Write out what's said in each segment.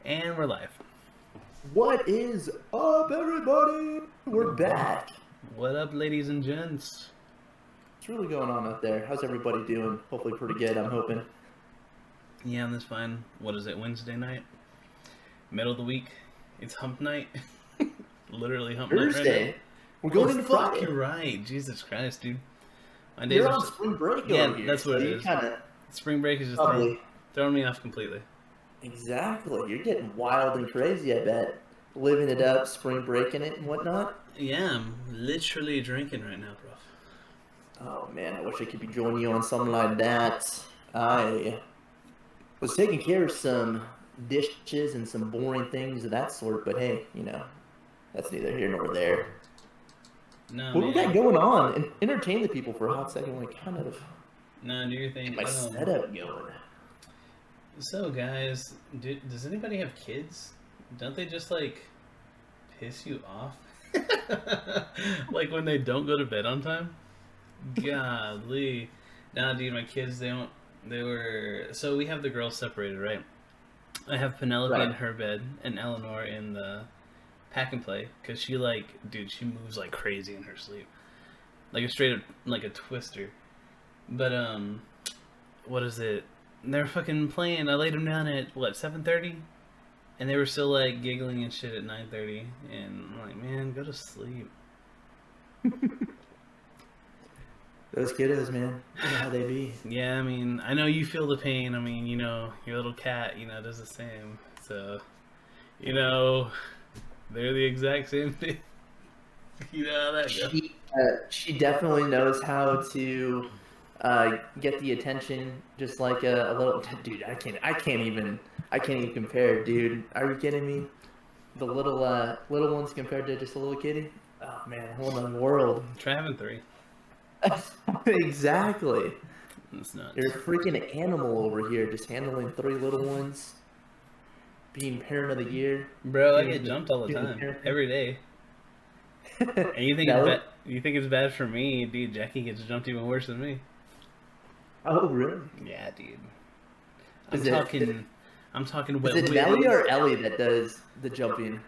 And we're live. What is up, everybody? We're back. What up, ladies and gents? What's really going on out there? How's everybody doing? Hopefully pretty good, I'm hoping. Yeah, that's fine. What is it, Wednesday night? Middle of the week? It's hump night? Literally hump night Thursday. right now. We're going into fuck, Friday. you're right. Jesus Christ, dude. My days You're are on spring break yeah, over here. that's what so it you is. Kinda... Spring break is just Probably. throwing me off completely. Exactly. You're getting wild and crazy, I bet. Living it up, spring breaking it and whatnot. Yeah, I'm literally drinking right now, bro. Oh man, I wish I could be joining you on something like that. I was taking care of some dishes and some boring things of that sort, but hey, you know, that's neither here nor there. No, What man. we got going on? And entertain the people for a hot second, like kind of No, do your thing. get my setup going. So, guys, does anybody have kids? Don't they just, like, piss you off? Like, when they don't go to bed on time? Golly. Nah, dude, my kids, so we have the girls separated, right? I have Penelope in her bed and Eleanor in the pack and play, because she, like, dude, she moves like crazy in her sleep. Like, a straight up, like a twister. But, what is it? They're fucking playing. I laid them down at, 7:30? And they were still, like, giggling and shit at 9:30. And I'm like, man, go to sleep. Those kiddos, man, you know how they be. Yeah, I mean, I know you feel the pain. I mean, you know, your little cat, does the same. So, they're the exact same thing. You know how that goes. She definitely knows how to get the attention, just like a little dude. I can't even compare, dude. Are you kidding me? The little ones compared to just a little kitty. Oh man, a whole other world. Try having 3. Exactly. It's nuts. You're a freaking animal over here, just handling 3 little ones. Being parent of the year. Bro, I get jumped all the time, every day. And you think it's bad for me, dude? Jackie gets jumped even worse than me. Oh really? Yeah, dude. I'm talking. Is it Nelly or Ellie that does the jumping,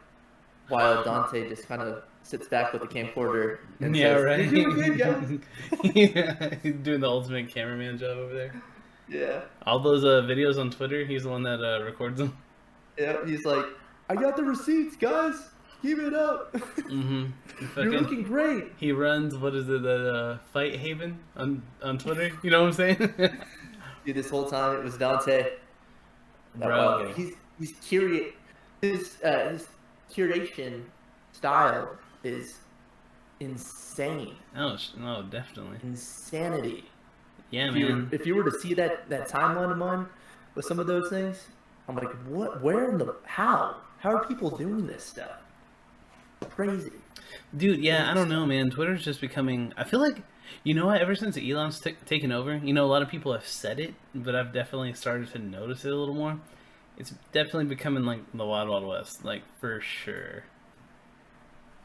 while Dante just kind of sits back with the camcorder and yeah, says, right. "You're doing good, guys." Yeah, he's doing the ultimate cameraman job over there. Yeah. All those videos on Twitter, he's the one that records them. Yeah, he's like, "I got the receipts, guys. Keep it up. Mm-hmm. You're looking great." He runs, what is it, the Fight Haven on Twitter? You know what I'm saying? Dude, this whole time it was Dante. Bro. He's curious. His curation style is insane. Oh, no, definitely. Insanity. Yeah, man. If you were to see that timeline of mine with some of those things, I'm like, what? Where in the how? How are people doing this stuff? Crazy. Dude, yeah, I don't know, man. Twitter's just becoming... I feel like, you know what? Ever since Elon's taken over, a lot of people have said it, but I've definitely started to notice it a little more. It's definitely becoming like the Wild Wild West, like, for sure.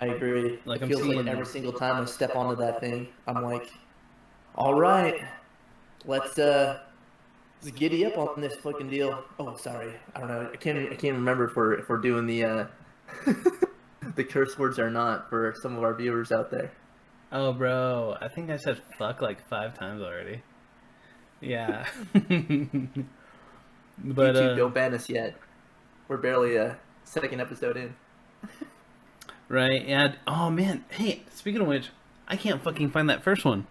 I agree. Like, it feels like every single time I step onto that thing, I'm like, all right, let's giddy up on this fucking deal. Oh, sorry. I don't know. I can't remember if we're doing the the curse words or not for some of our viewers out there. Oh, bro, I think I said fuck like 5 times already. Yeah. But YouTube, don't ban us yet. We're barely a second episode in. Right, yeah. Oh, man. Hey, speaking of which, I can't fucking find that first one.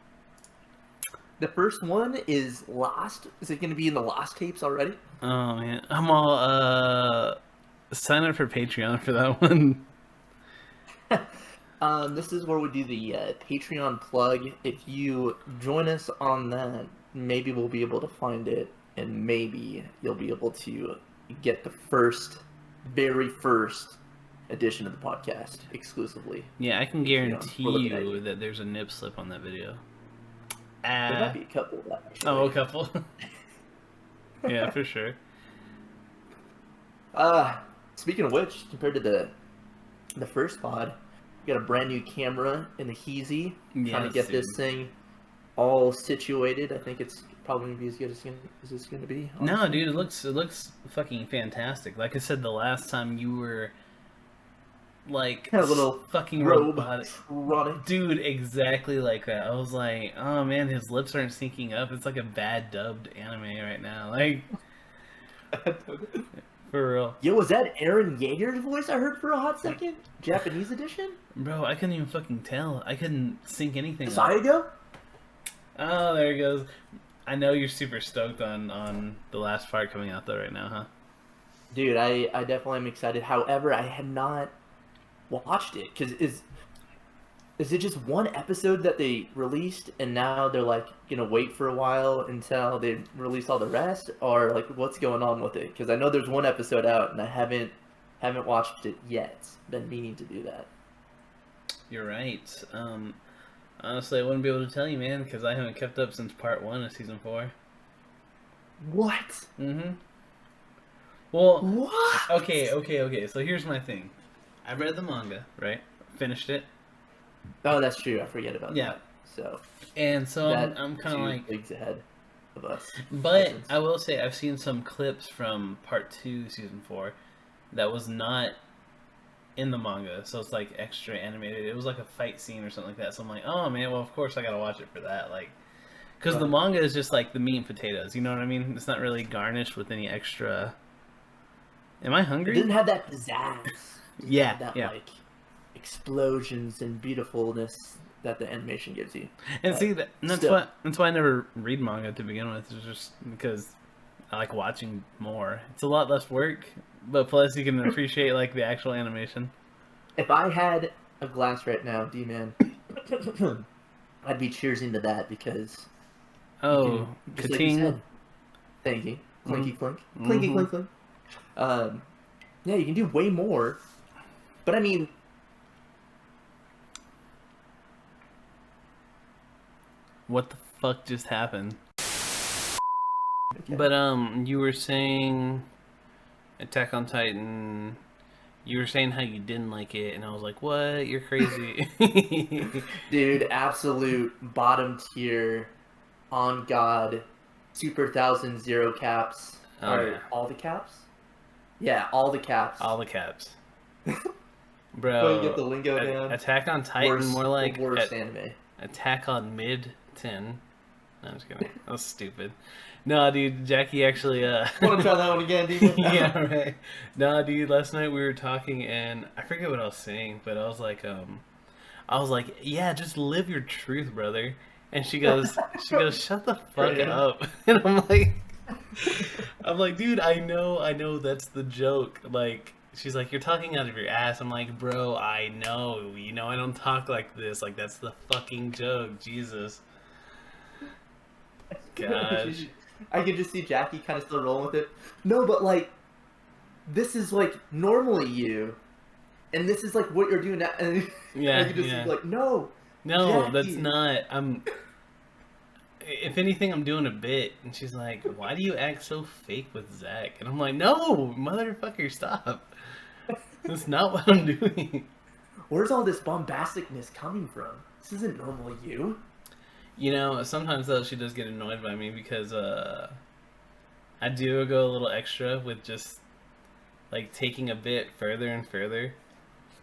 The first one is lost. Is it going to be in the lost tapes already? Oh, man. I'm all, sign up for Patreon for that one. This is where we do the Patreon plug. If you join us on that, maybe we'll be able to find it, and maybe you'll be able to get the very first edition of the podcast exclusively. Yeah, I can guarantee you that there's a nip slip on that video. There might be a couple of that. Actually. Oh, a couple? Yeah, for sure. Speaking of which, compared to the first pod, we got a brand new camera in the Heezy. Trying to get this thing all situated. I think it's probably going to be as good as it's going to be. No, honestly. dude, it looks fucking fantastic. Like I said, the last time you were like Had a little fucking robe robotic, running. dude, exactly like that. I was like, oh man, his lips aren't syncing up. It's like a bad dubbed anime right now. Like, for real. Yo, was that Aaron Yeager's voice I heard for a hot second? Japanese edition? Bro, I couldn't even fucking tell. I couldn't sync anything up. Saigo? Oh, there he goes. I know you're super stoked on the last part coming out though right now, huh? Dude, I definitely am excited. However, I had not watched it because is it just one episode that they released and now they're like gonna wait for a while until they release all the rest, or like what's going on with it? Because I know there's one episode out and I haven't watched it yet. Been meaning to do that. You're right. Honestly, I wouldn't be able to tell you, man, because I haven't kept up since part 1 of season 4. What? Mm-hmm. Well, What? okay. So here's my thing. I read the manga, right? Finished it. Oh, that's true. I forget about Yeah. that. So And so that I'm kind of 2 like... leagues ahead of us. But Cousins. I will say I've seen some clips from part 2, season 4, that was not in the manga, so it's like extra animated. It was like a fight scene or something like that. So I'm like, oh man, well of course I gotta watch it for that, like, because the manga is just like the meat and potatoes. You know what I mean? It's not really garnished with any extra. Am I It hungry? doesn't have that pizzazz. It doesn't Yeah, have that yeah. like explosions and beautifulness that the animation gives you. And see that's still. why I never read manga to begin with. It's just because I like watching more. It's a lot less work, but plus you can appreciate like the actual animation. If I had a glass right now, D-Man, I'd be cheersing to that because Oh, just like you ka-ting. said, thank you, clinky clink, clinky clink clink. Yeah, you can do way more, but I mean, What the fuck just happened? okay. But you were saying Attack on Titan. You were saying how you didn't like it, and I was like, "What? You're crazy." Dude, absolute bottom tier, on God, super thousand zero caps. Oh, Or yeah. all the caps? Yeah, all the caps. All the caps, Go bro. and get the lingo down. Attack on Titan, Worst, more like the worst anime. Attack on Mid 10. No, I'm just kidding. That was stupid. No, dude, Jackie actually. Want to try that one again, D-Man? Yeah, right. No, dude, last night we were talking and I forget what I was saying, but I was like, yeah, just live your truth, brother. And she goes, shut the fuck Yeah. up. And I'm like, dude, I know that's the joke. Like, she's like, you're talking out of your ass. I'm like, bro, I know. You know I don't talk like this. Like, that's the fucking joke. Jesus. Gosh. I can just see Jackie kind of still rolling with it. No, but like, this is like normally you, and this is like what you're doing now. And Yeah, I can just yeah. be like, no, No, Jackie. that's not. If anything, I'm doing a bit. And she's like, why do you act so fake with Zach? And I'm like, no, motherfucker, stop. That's not what I'm doing. Where's all this bombasticness coming from? This isn't normally you. You know, sometimes though she does get annoyed by me because I do go a little extra with just like taking a bit further and further.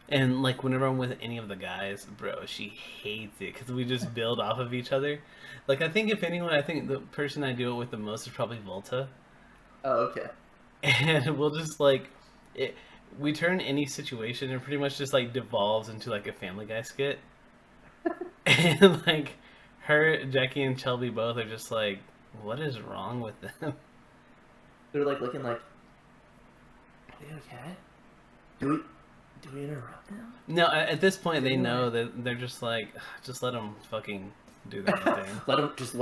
And like whenever I'm with any of the guys, bro, she hates it because we just build off of each other. Like I think if anyone, I think the person I do it with the most is probably Volta. Oh, okay. And we'll just like we turn any situation and pretty much just like devolves into like a Family Guy skit. And like her, Jackie, and Shelby both are just like, what is wrong with them? They're like looking like, are they okay? Do we interrupt them? No, at this point they know that they're just like, just let them fucking do their own thing. let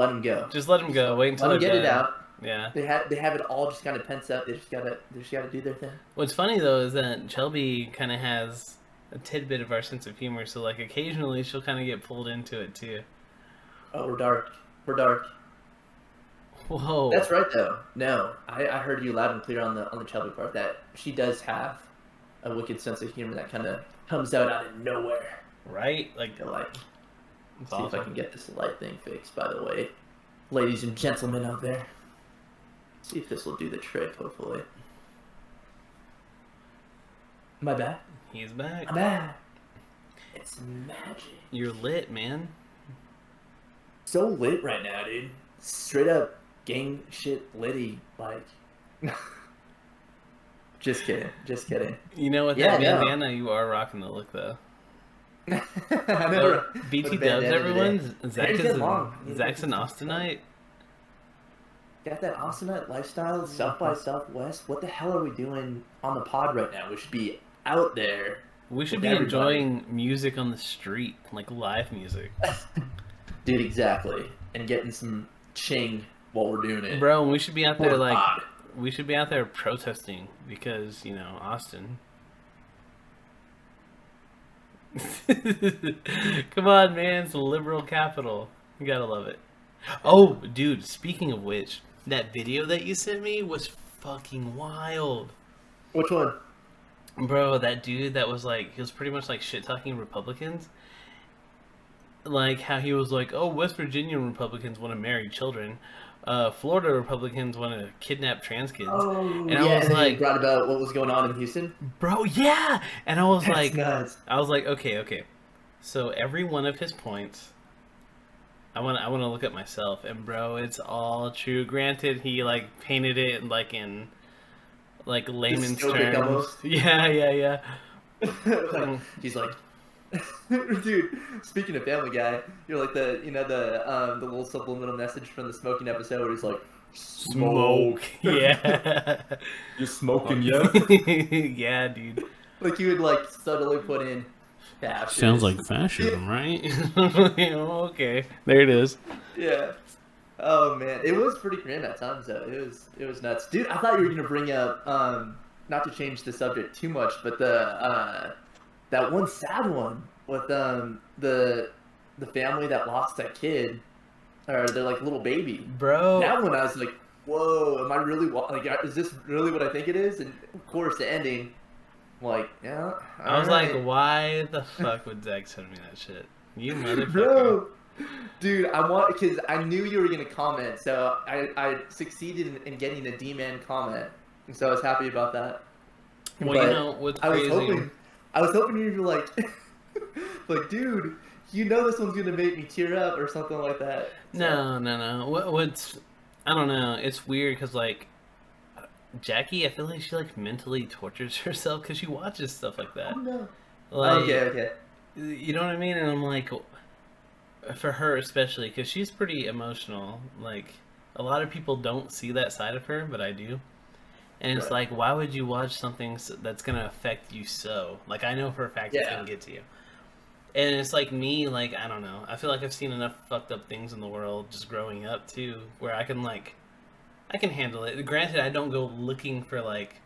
them go. Just let them go. Wait until Let them they're get it done. out. Yeah. They have it all just kind of pent up. They just gotta do their thing. What's funny though is that Shelby kind of has a tidbit of our sense of humor, so like occasionally she'll kind of get pulled into it too. Oh, we're dark. We're dark. Whoa. That's right though. No, I heard you loud and clear on the Shelby part that she does have a wicked sense of humor that kind of comes out of nowhere. Right? Like, You're like, it's see if I awesome. can get this light thing fixed. By the way, ladies and gentlemen out there. See if this will do the trick, hopefully. Am I back? He's back. I'm back. It's magic. You're lit, man. So lit right now, dude. Straight up gang shit litty, like. Just kidding. Just kidding. You know, with that bandana, you are rocking the look, though. I never. BT dubs, everyone. Zach's an Austinite. Got that Austinite lifestyle, South by Southwest. What the hell are we doing on the pod right now? We should be out there. We should be enjoying music on the street, like live music. Dude, exactly. And getting some ching while we're doing it. Bro, we should be out there we should be out there protesting because, you know, Austin. Come on, man, it's the liberal capital. You gotta love it. Oh, dude, speaking of which, that video that you sent me was fucking wild. Which one? Bro, that dude that was like, he was pretty much like shit-talking Republicans. Like how he was like, oh, West Virginia Republicans want to marry children. Florida Republicans want to kidnap trans kids. Oh, and yeah, I was and like, you brought about what was going on in Houston? Bro, yeah! And I was That's like, nuts. Okay. So every one of his points, I want to look at myself, and bro, it's all true. Granted, he like painted it in layman's terms. Almost. Yeah. Like, he's like, dude. Speaking of Family Guy, you're like the little subliminal message from the smoking episode where he's like, smoke. Yeah. You smoking, yeah? Yeah, dude. Like you would like subtly put in. Fascist. Sounds like fascism, right? Okay, there it is. Yeah. Oh man, it was pretty grim at times though. It was nuts, dude. I thought you were gonna bring up not to change the subject too much, but the that one sad one with the family that lost that kid or their like little baby. Bro, that one I was like, whoa, am I really like? Is this really what I think it is? And of course, the ending. Like, yeah. I was like, why the fuck would Zach send me that shit? You motherfucker. Bro, dude, because I knew you were gonna comment, so I succeeded in getting a D-man comment, and so I was happy about that. Well, but you know what's crazy? I was hoping you'd be like, like, dude, you know this one's gonna make me tear up or something like that. So. No. What's I don't know. It's weird because like. Jackie, I feel like she like mentally tortures herself because she watches stuff like that. Oh no. Like, okay. You know what I mean? And I'm like, for her especially, because she's pretty emotional. Like, a lot of people don't see that side of her, but I do. And it's like, why would you watch something that's gonna affect you so? Like, I know for a fact it's gonna get to you. And it's like me, like, I don't know. I feel like I've seen enough fucked up things in the world just growing up too, where I can handle it. Granted, I don't go looking for like,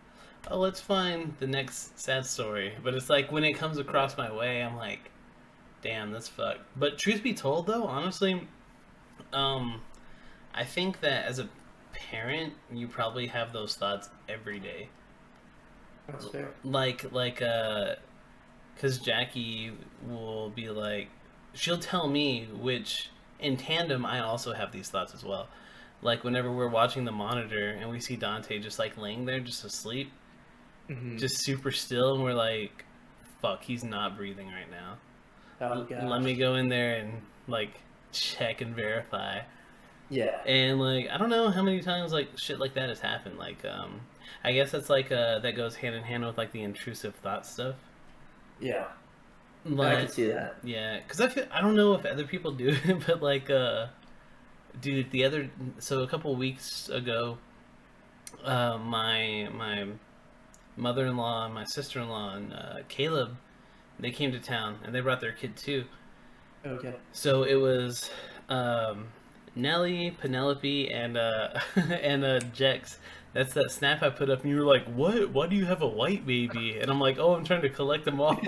oh, let's find the next sad story. But it's like when it comes across my way, I'm like, damn, that's fucked. But truth be told, though, honestly, I think that as a parent, you probably have those thoughts every day. That's fair. Because Jackie will be like, she'll tell me, which in tandem, I also have these thoughts as well. Like, whenever we're watching the monitor and we see Dante just, like, laying there just asleep, just super still, and we're like, fuck, he's not breathing right now. Oh, gosh. Let me go in there and, like, check and verify. Yeah. And, like, I don't know how many times, like, shit like that has happened. Like, I guess that's, like, that goes hand in hand with, like, the intrusive thought stuff. Yeah. Like, I can see that. Yeah, because I don't know if other people do it, but, like, dude, a couple weeks ago, my mother-in-law and my sister-in-law and Caleb, they came to town and they brought their kid too. Okay. So it was Nelly, Penelope, and Jex. That's that snap I put up, and you were like, "What? Why do you have a white baby?" And I'm like, "Oh, I'm trying to collect them all."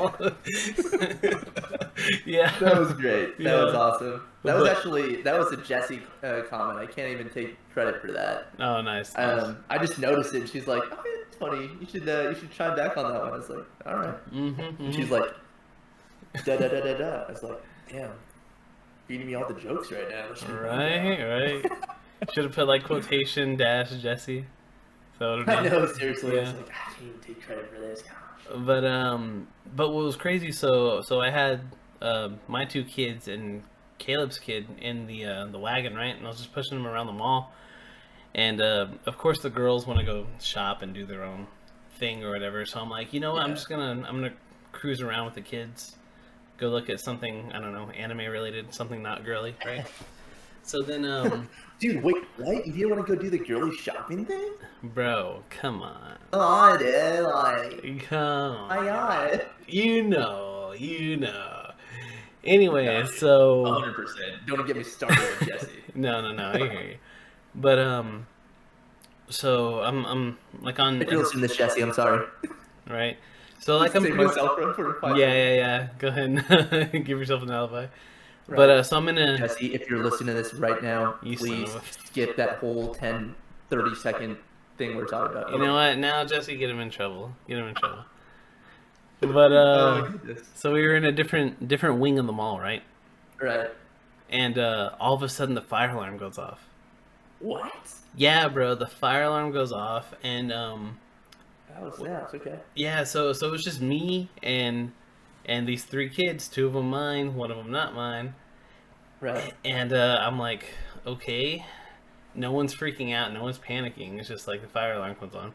Yeah, that was great. That was awesome. That was a Jessie comment. I can't even take credit for that. Oh, nice. I just noticed it. And she's like, "Oh, yeah, it's funny. You should try back on that one." I was like, "All right." And she's like, "Da da da da da." I was like, "Damn." feeding me all the jokes right now. Right. Should have put like quotation dash Jesse. So I know, seriously. Yeah. It's like, I can't even take credit for this. Gosh. But what was crazy? So I had my 2 kids and Caleb's kid in the wagon, right? And I was just pushing them around the mall. And of course, the girls want to go shop and do their own thing or whatever. So I'm like, you know what? Yeah. I'm gonna cruise around with the kids, go look at something, I don't know, anime related, something not girly, right? So then, Dude, wait, what? You didn't want to go do the girly shopping thing? bro, come on, Oh, dude, like, come on, my God. you know. Anyway, so 100%. Don't get me started with Jesse. no, I hear you. But so I'm like on. If you're listening to this, Jesse, I'm sorry. Right. So like I'm Save myself for 5 yeah. Go ahead and give yourself an alibi. Right. But so I'm gonna. Jesse, if you're listening to this right now, You son please of a- skip that whole 10, 30-second thing we're talking about. You know what? Now Jesse, get him in trouble. But Oh, my goodness. so we were in a different wing of the mall, right? Right. And all of a sudden the fire alarm goes off. What? Yeah, bro, the fire alarm goes off, and Oh, snaps, okay. yeah, so it was just me and these 3 kids, 2 of them mine, 1 of them not mine. Right. And I'm like, okay, no one's freaking out, no one's panicking. It's just like the fire alarm comes on,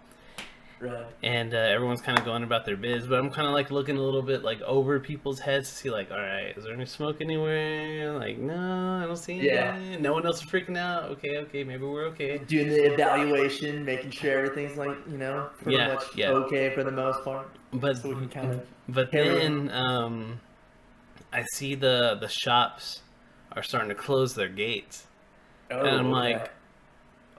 Right. and everyone's kind of going about their biz. But I'm kind of like looking a little bit like over people's heads to see like, all right, is there any smoke anywhere? Like, no, I don't see any. Yeah. No one else is freaking out. Okay, maybe we're okay. Doing the evaluation, making sure everything's like, pretty Yeah, much yeah. okay for the most part. But So we can kind of. But carry then I see the shops are starting to close their gates. Oh, And I'm okay. like,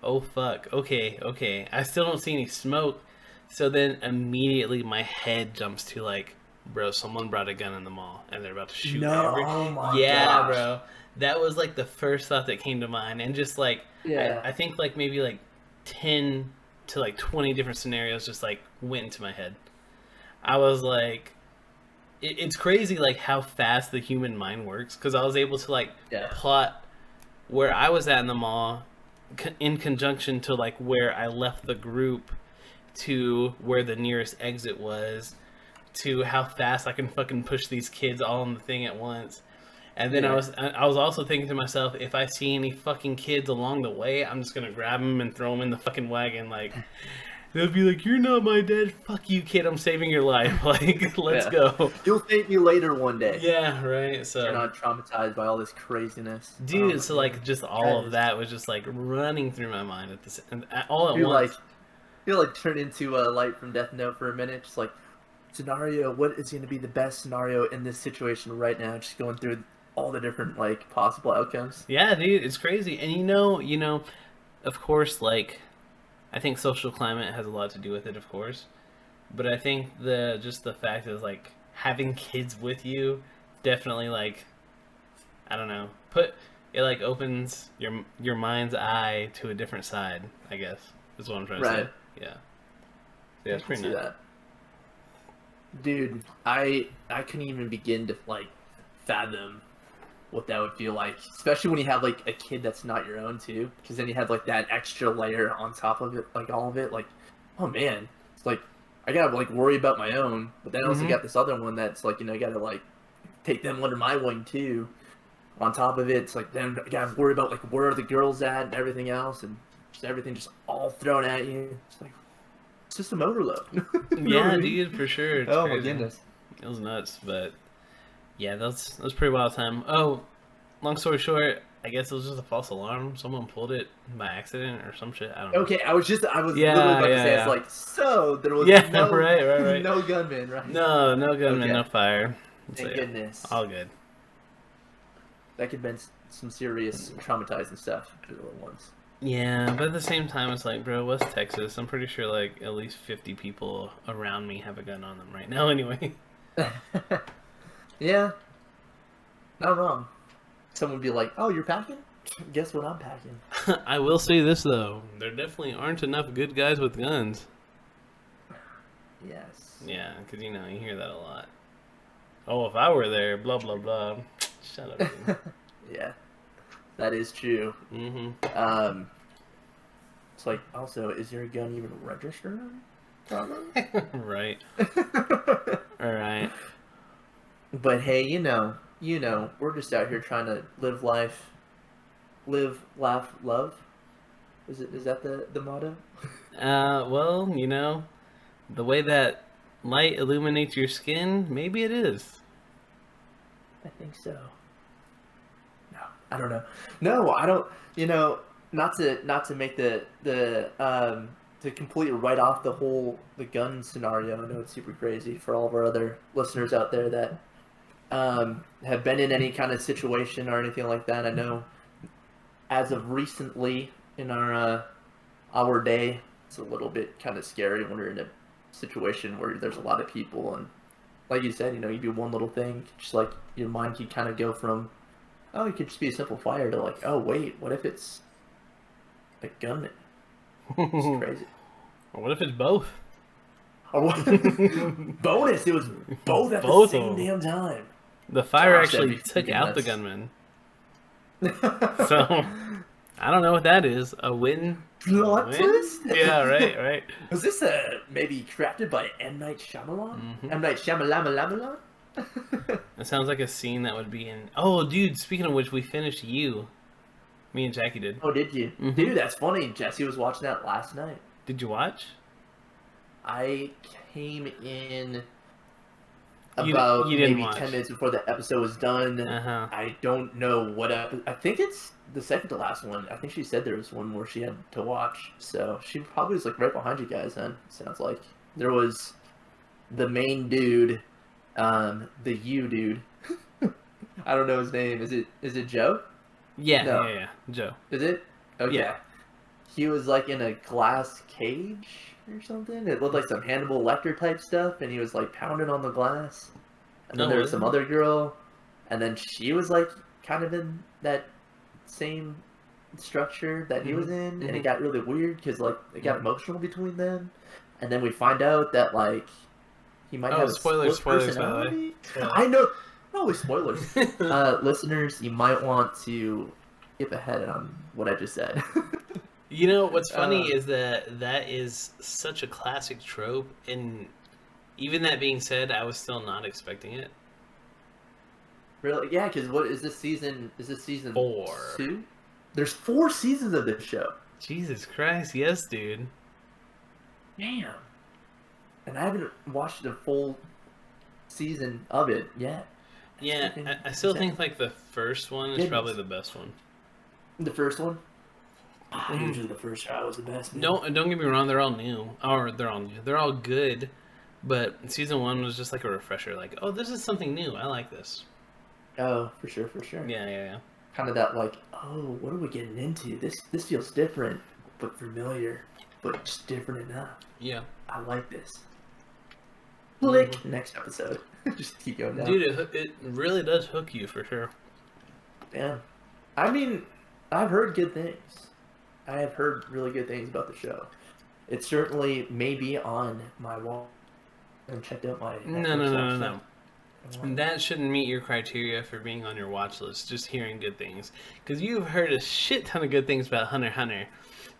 oh fuck, okay. I still don't see any smoke. So then immediately my head jumps to like, bro, someone brought a gun in the mall and they're about to shoot No, every. oh my Yeah, gosh. bro. That was like the first thought that came to mind. And just like, Yeah. I think like maybe like 10 to like 20 different scenarios just like went into my head. I was like, it's crazy like how fast the human mind works, because I was able to like Yeah. plot where I was at in the mall in conjunction to like where I left the group to where the nearest exit was to how fast I can fucking push these kids all on the thing at once. And then Yeah. I was also thinking to myself, if I see any fucking kids along the way, I'm just gonna grab them and throw them in the fucking wagon. Like, they'll be like, "You're not my dad. Fuck you, kid. I'm saving your life. Like, let's Yeah. go." You'll thank me later one day. Yeah, right. You're So, not traumatized by all this craziness. dude, Oh, so like just all That of is- that was just like running through my mind at this all at You're once. like, you're like turn into a light from Death Note for a minute. Just like, scenario, what is going to be the best scenario in this situation right now? Just going through all the different like possible outcomes. Yeah, dude, it's crazy. And you know, of course, like, I think social climate has a lot to do with it, of course. But I think the fact is like having kids with you definitely like, I don't know, it like opens your mind's eye to a different side, I guess, is what I'm trying to say. Right. Yeah. Yeah, it's pretty See nice. that. Dude, I couldn't even begin to like fathom what that would feel like, especially when you have like a kid that's not your own too, because then you have like that extra layer on top of it, like all of it, like, oh man, it's like I gotta like worry about my own, but then I also Mhm. got this other one that's like, I gotta like take them under my wing too. On top of it, it's like then I gotta worry about like where are the girls at and everything else, and just everything just all thrown at you. It's like system overload. You know what Yeah, I mean? dude, for sure. It's Oh my crazy. goodness. It was nuts, but yeah, that was pretty wild time. Oh, long story short, I guess it was just a false alarm. Someone pulled it by accident or some shit. I don't know. Okay, I was Yeah, literally about to say, yeah. it's like, so there was Yeah, no, right. no gunman, right? No gunman, Okay. no fire. Thank So, yeah, goodness. all good. That could have been some serious traumatizing stuff for the little ones. Yeah, but at the same time, it's like, bro, West Texas. I'm pretty sure like at least 50 people around me have a gun on them right now. Anyway. Yeah, not wrong. Someone would be like, oh, you're packing? Guess what I'm packing? I will say this though, there definitely aren't enough good guys with guns. Yes. Yeah, because you hear that a lot. Oh, if I were there, blah blah blah. Shut up. Dude. Yeah, that is true. Mm-hmm. It's like, also, is your gun even registered? Probably. Right. All right. But hey, we're just out here trying to live life, live, laugh, love. Is that the motto? Well, the way that light illuminates your skin, maybe it is. I think so. No, I don't know. No, I don't. Not to make the to completely write off the gun scenario. I know it's super crazy for all of our other listeners out there that have been in any kind of situation or anything like that. I know as of recently in our day, it's a little bit kind of scary when we're in a situation where there's a lot of people and, like you said, you do one little thing, just like your mind can kind of go from, oh, it could just be a simple fire to like, oh wait, what if it's a gunman? It's crazy. Or what if it's both? Or what? Bonus! It was both at Both the of same them. damn time. The fire Gosh, actually that'd be took freaking out the nuts. gunman. So, I don't know what that is. A win? Plot Win? twist? Yeah, right. Was this maybe crafted by M. Night Shyamalan? Mm-hmm. M. Night Shyamalan? That sounds like a scene that would be in... Oh, dude, speaking of which, we finished You. Me and Jackie did. Oh, did you? Mm-hmm. Dude, that's funny. Jesse was watching that last night. Did you watch? I came in You about didn't maybe watch. 10 minutes before the episode was done. Uh-huh. I don't know what I think it's the second to last one. I think she said there was one more she had to watch. So she probably was like right behind you guys then. Sounds like. There was the main dude, the you dude. I don't know his name. Is it Joe? Yeah, No. yeah. Joe. Is it? Okay. Yeah. He was like in a glass cage or something. It looked like some Hannibal Lecter type stuff, and he was like pounding on the glass. And then No, there was really? some other girl, and then she was like kind of in that same structure that he was in, and it got really weird because like it got emotional between them. And then we find out that like he might have a spoilers, split by the way. personality. Spoilers. I know, always spoilers. Listeners, you might want to skip ahead on what I just said. You know, what's funny is that is such a classic trope, and even that being said, I was still not expecting it. Really? Yeah, because what is this season? Is this season 4? 2? There's 4 seasons of this show. Jesus Christ, yes, dude. Damn. And I haven't watched a full season of it yet. Yeah, I still think like the first one is probably the best one. The first one? Usually the first show was the best. Man. Don't get me wrong, they're all new. Or they're all new. They're all good, but season 1 was just like a refresher. Like, oh, this is something new. I like this. Oh, for sure. Yeah. Kind of that like, oh, what are we getting into? This feels different, but familiar, but just different enough. Yeah. I like this. Click. Next episode. Just keep going down. Dude, it really does hook you for sure. Yeah. I mean, I've heard good things. I have heard really good things about the show. It certainly may be on my wall. I haven't checked out my No. That shouldn't meet your criteria for being on your watch list, just hearing good things. Because you've heard a shit ton of good things about Hunter x Hunter,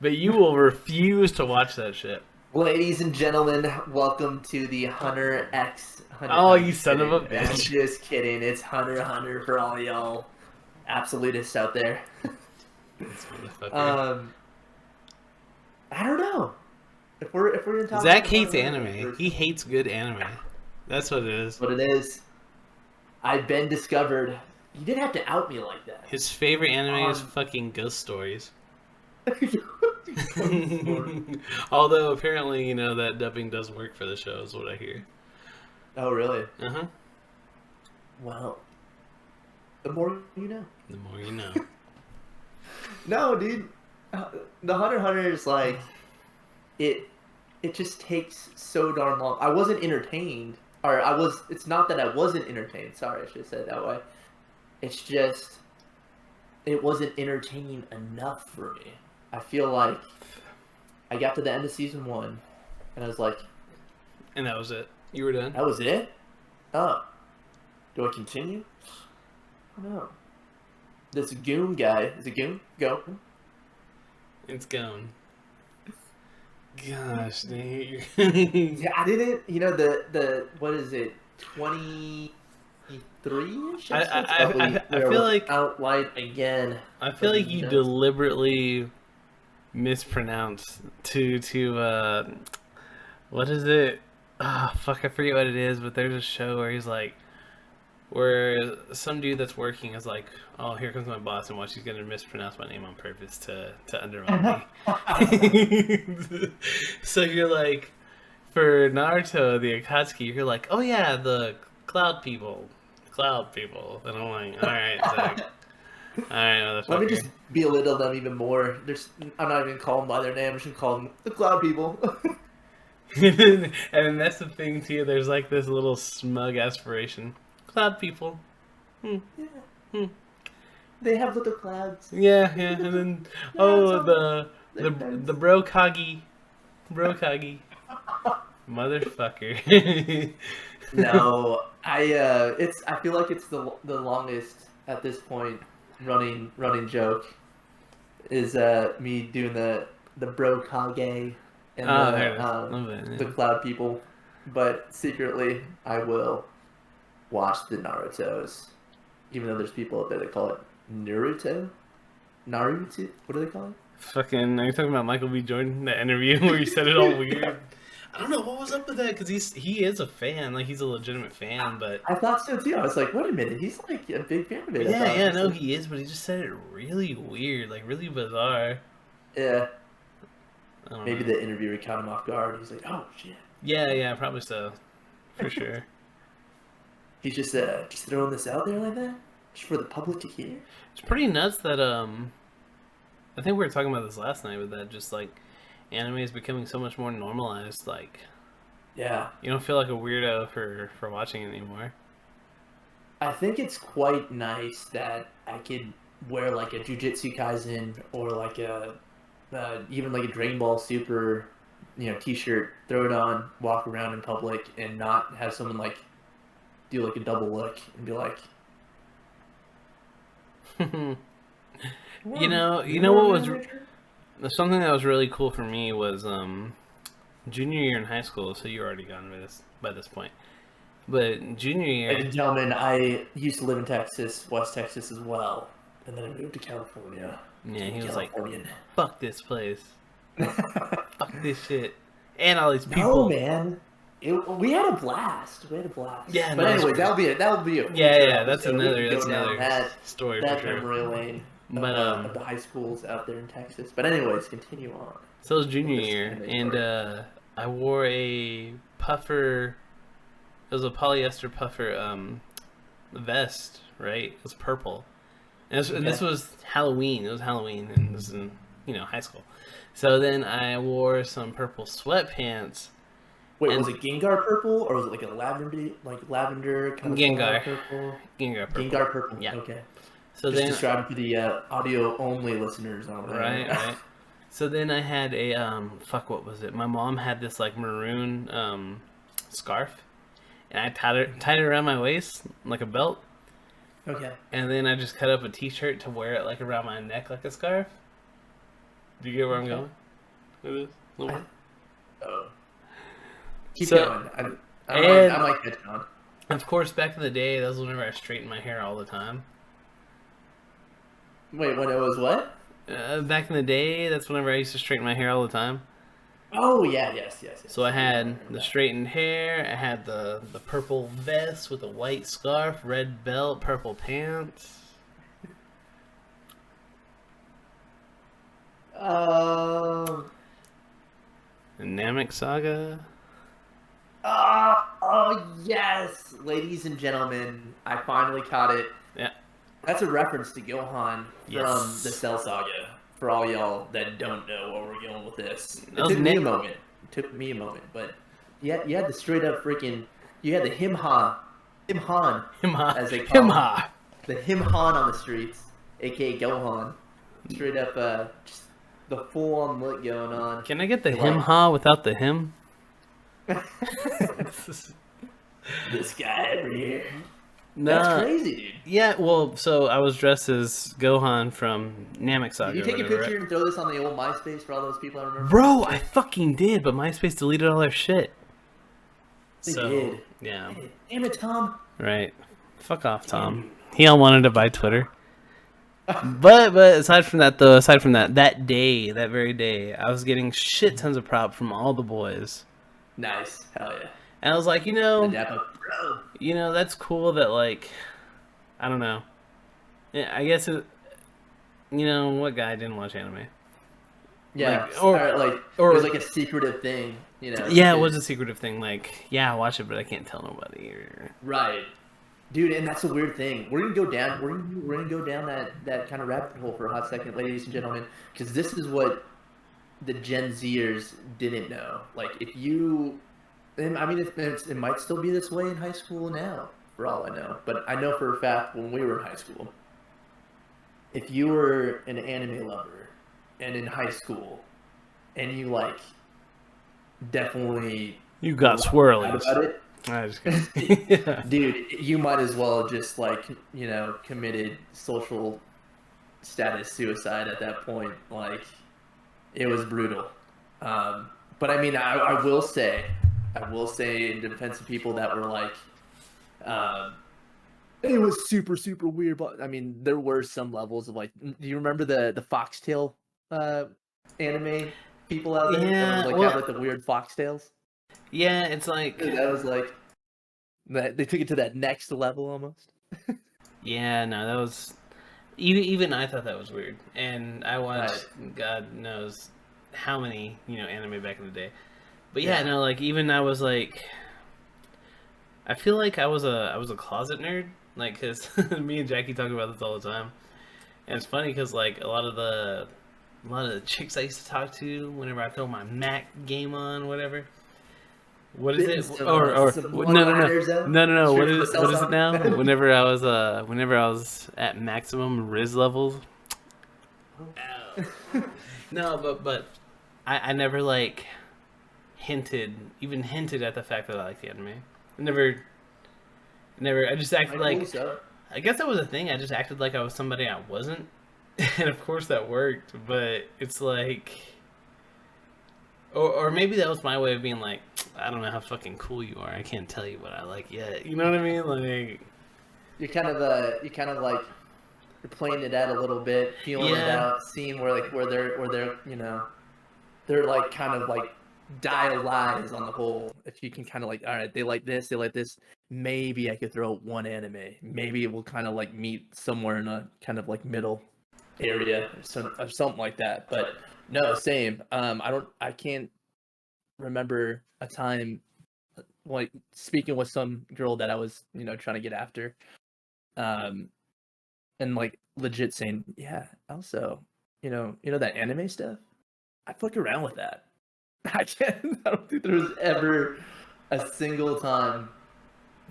but you will refuse to watch that shit. Ladies and gentlemen, welcome to the Hunter X Hunter. Oh, you son of a bitch. I'm just kidding. It's Hunter x Hunter for all y'all absolutists out there. I don't know. If we're gonna talk Zach about hates Hunter, anime. He hates good anime. That's what it is. What it is. I've been discovered. You didn't have to out me like that. His favorite anime is fucking Ghost Stories. Although apparently, that dubbing does work for the show, is what I hear. Oh, really? Uh-huh. Well, the more you know. The more you know. No, dude. The Hunter x Hunter is like, it just takes so darn long. I wasn't entertained. Or it's not that I wasn't entertained. Sorry, I should have said it that way. It's just, it wasn't entertaining enough for me. I feel like I got to the end of season 1, and I was like... And that was it. You were done? That was it? Oh. Do I continue? I don't know. this goon guy. Is it goon? Go. It's gone. Gosh, dude. Yeah, I didn't. You know the what is it? 23-ish. I feel like outlined again. I feel like you deliberately mispronounced to what is it? Ah, fuck, I forget what it is, but there's a show where he's like, where some dude that's working is like, oh, here comes my boss, and watch, he's gonna mispronounce my name on purpose to undermine me. So you're like, for Naruto, the Akatsuki, you're like, oh yeah, the cloud people, and I'm like, all right, Zach. All right, motherfucker. Let me just belittle them even more. I'm not even calling them by their name. I'm just gonna call them the cloud people. And that's the thing too. There's like this little smug aspiration. Cloud people. Yeah. They have little clouds. Yeah, and then the Brokage, motherfucker. No, I feel like it's the longest at this point running joke is me doing the Brokage and the cloud people, but secretly I will watch the Narutos, even though there's people out there that call it Naruto. What do they call it? Fucking, are you talking about Michael B. Jordan, that interview where he said it all weird? I don't know what was up with that, because he is a fan, like he's a legitimate fan, but I thought so too. I was like, wait a minute, he's like a big fan of it. Yeah, he is, but he just said it really weird, like really bizarre. Yeah. Maybe the interviewer caught him off guard. He's like, oh shit. Yeah, probably so, for sure. He's just throwing this out there like that, just for the public to hear. It's pretty nuts that I think we were talking about this last night, with that just like anime is becoming so much more normalized. Like, yeah, you don't feel like a weirdo for watching it anymore. I think it's quite nice that I could wear like a Jujutsu Kaisen or like a even like a Dragon Ball Super, T-shirt, throw it on, walk around in public, and not have someone like do like a double look and be like, you know what was something that was really cool for me was junior year in high school. So you're already gone by this point, but junior year. Ladies and gentlemen, I used to live in Texas, West Texas as well, and then I moved to California. Yeah, he was like, "Fuck this place, fuck this shit, and all these people." No, man. We had a blast. Yeah, but anyway, that'll be a yeah. That's another story that for sure. Memory lane But of the high schools out there in Texas. But anyways, continue on. So it was junior year, and I wore a puffer. It was a polyester puffer vest, right? It was purple, and this was Halloween. It was Halloween, and this is in high school. So then I wore some purple sweatpants. Wait, was it Gengar purple, or was it like a lavender kind of Gengar purple? Gengar purple. Yeah. Okay. So just then, describe for the audio only listeners on there. Right. So then I had a what was it? My mom had this like maroon scarf, and I tied it around my waist like a belt. Okay. And then I just cut up a T-shirt to wear it like around my neck like a scarf. Do you get where I'm going? It is. Oh. Keep going. I might catch on. Of course, back in the day, that was whenever I straightened my hair all the time. Wait, when it was what? Back in the day, that's whenever I used to straighten my hair all the time. Oh, yeah, yes. So I had the straightened hair, I had the purple vest with a white scarf, red belt, purple pants. Namek Saga. Oh, yes! Ladies and gentlemen, I finally caught it. Yeah. That's a reference to Gohan from the Cell Saga. For all y'all that don't know where we're going with this. It took me a moment. But you had the straight up freaking... You had the Himhan, as they call him. The Himhan on the streets, a.k.a. Gohan. Straight up, just the full-on look going on. Can I get the Himha without the him? This guy over here. That's Nah. crazy, dude. Yeah, well, so I was dressed as Gohan from Namek Saga. Did you take a whatever, picture right? and throw this on the old MySpace for all those people I remember? Bro, I fucking did, but MySpace deleted all their shit. They So, did. yeah. Damn it, Tom. Right. Fuck off, Tom. He all wanted to buy Twitter. But aside from that, though, that day, that very day, I was getting shit tons of prop from all the boys. Nice. Hell yeah. And I was like, The Napa Pro. that's cool that, like, I don't know. Yeah, I guess what guy didn't watch anime? Yeah. Like, Or it was like a secretive thing, Yeah, it was a secretive thing. Like, yeah, I watch it, but I can't tell nobody. Right. Dude, and that's a weird thing. We're gonna go down. We're gonna go down that kind of rabbit hole for a hot second, ladies and gentlemen, because this is what the Gen Zers didn't know. Like, if you, and I mean, it might still be this way in high school now, for all I know. But I know for a fact when we were in high school, if you were an anime lover and in high school, and you like definitely You got swirlies. about it. I just yeah. Dude, you might as well just committed social status suicide at that point. Like, it was brutal. But I mean, I will say in defense of people that were like, it was super, super weird. But I mean, there were some levels of like, do you remember the Foxtail anime people out there? Yeah, that well, had like the weird foxtails. Yeah, it's like That was like that. They took it to that next level almost. Yeah, no, that was even I thought that was weird, and I watched God knows how many anime back in the day. But yeah, no, like even I was like, I feel like I was a closet nerd, like because me and Jackie talk about this all the time, and it's funny because like a lot of the chicks I used to talk to whenever I throw my Mac game on, whatever. What is it? No. What is it now? Whenever I was at maximum Riz levels. No, but I never like hinted at the fact that I like the anime. Never. I just acted like. I guess that was a thing. I just acted like I was somebody I wasn't, and of course that worked. But it's like. Or maybe that was my way of being like, I don't know how fucking cool you are. I can't tell you what I like yet. You know what I mean? Like, you're kind of like you're playing it out a little bit, feeling it out, seeing where they're they're like kind of like dial lies on the whole. If you can kind of like, all right, they like this. Maybe I could throw one anime. Maybe it will kind of like meet somewhere in a kind of like middle area or something like that. But no, same. I can't remember a time like speaking with some girl that I was, trying to get after. And like legit saying, yeah, also, that anime stuff, I fuck around with that. I don't think there was ever a single time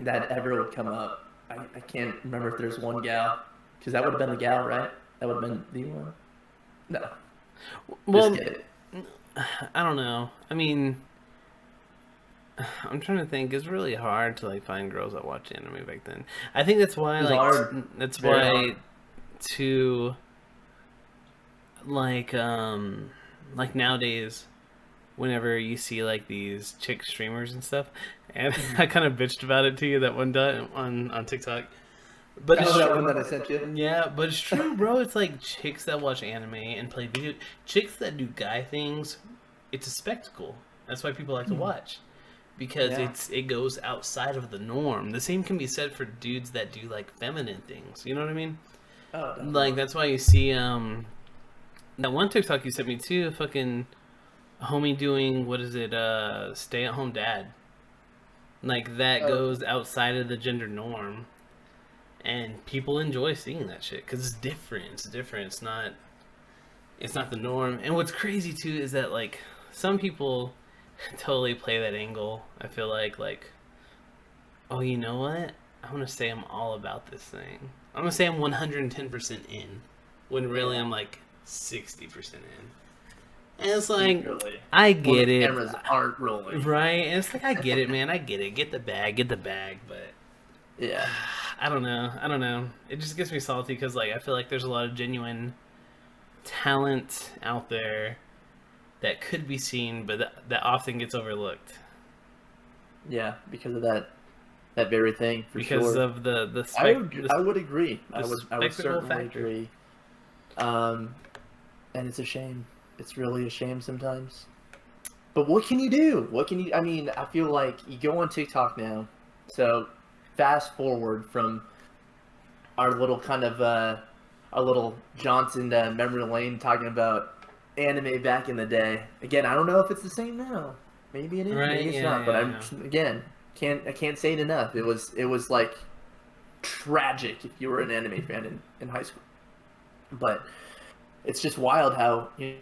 that ever would come up. I can't remember if there's one gal, because that would have been the gal, right? That would have been the one. No. Well, I don't know. I mean, I'm trying to think. It's really hard to like find girls that watch anime back then. I think that's why like nowadays, whenever you see like these chick streamers and stuff, and I kind of bitched about it to you that one time on TikTok. But it's that one that I sent you. Yeah, but it's true, bro. It's like chicks that watch anime and play chicks that do guy things. It's a spectacle. That's why people like to watch, because it goes outside of the norm. The same can be said for dudes that do like feminine things. You know what I mean? Oh, definitely. Like that's why you see that one TikTok you sent me too. Fucking homie doing stay at home dad. Like that goes outside of the gender norm. And people enjoy seeing that shit because it's different. It's different. It's not the norm. And what's crazy too is that like some people totally play that angle. I feel like, oh, you know what? I'm gonna say I'm all about this thing. I'm gonna say I'm 110% in, when really I'm like 60% in. And it's like, I get it. Cameras aren't rolling, right? And it's like, I get it, man. I get it. Get the bag, but. Yeah. I don't know. I don't know. It just gets me salty because like I feel like there's a lot of genuine talent out there that could be seen, but that often gets overlooked Yeah, because of that very thing, for because sure. of I would agree. I would spectacle certainly factor. agree. And it's a shame. It's really a shame sometimes. But what can you do? What can you? I mean, I feel like you go on TikTok now. So fast forward from our little kind of our little Johnson memory lane talking about anime back in the day. Again, I don't know if it's the same now. Maybe it is. Right? Maybe it's Yeah, not. But yeah, again, I can't say it enough. It was like tragic if you were an anime fan in high school. But it's just wild how they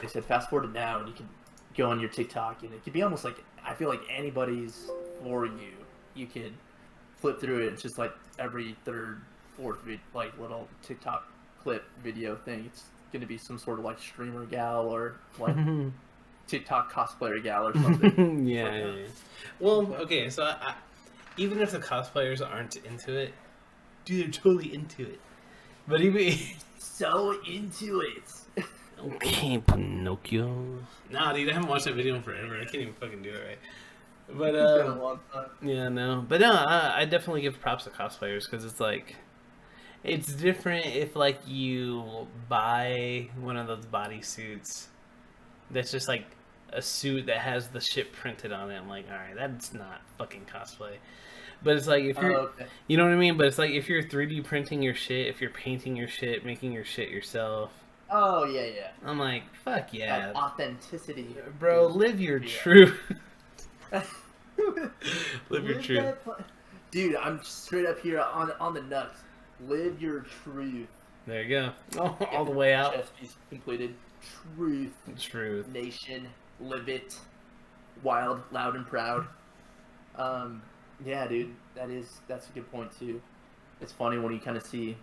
said fast forward to now and you can go on your TikTok and it could be almost like I feel like anybody's for you. You could flip through it. It's just like every third, fourth like little TikTok clip video thing. It's gonna be some sort of like streamer gal or like yeah. TikTok cosplayer gal or something. Yeah, yeah, yeah. Well, okay, so even if the cosplayers aren't into it, dude, they're totally into it. But even So into it. okay, Pinocchio. Nah, dude, I haven't watched that video in forever. I can't even fucking do it right. But It's been a long time. yeah, no, but no, I definitely give props to cosplayers because it's like, it's different if like you buy one of those bodysuits that's just like a suit that has the shit printed on it. I'm like, all right, that's not fucking cosplay. But it's like if you're, Okay. you know what I mean. But it's like if you're 3D printing your shit, if you're painting your shit, making your shit yourself. Oh yeah, yeah. I'm like, fuck yeah, That authenticity, bro, is live your real. truth. Live your truth. Dude, I'm straight up here on the nuts. Live your truth. There you go. Oh, all the way out. Chess piece completed. Truth. Truth. Nation. Live it. Wild, loud, and proud. Yeah, dude, that's a good point too. It's funny when you kind of see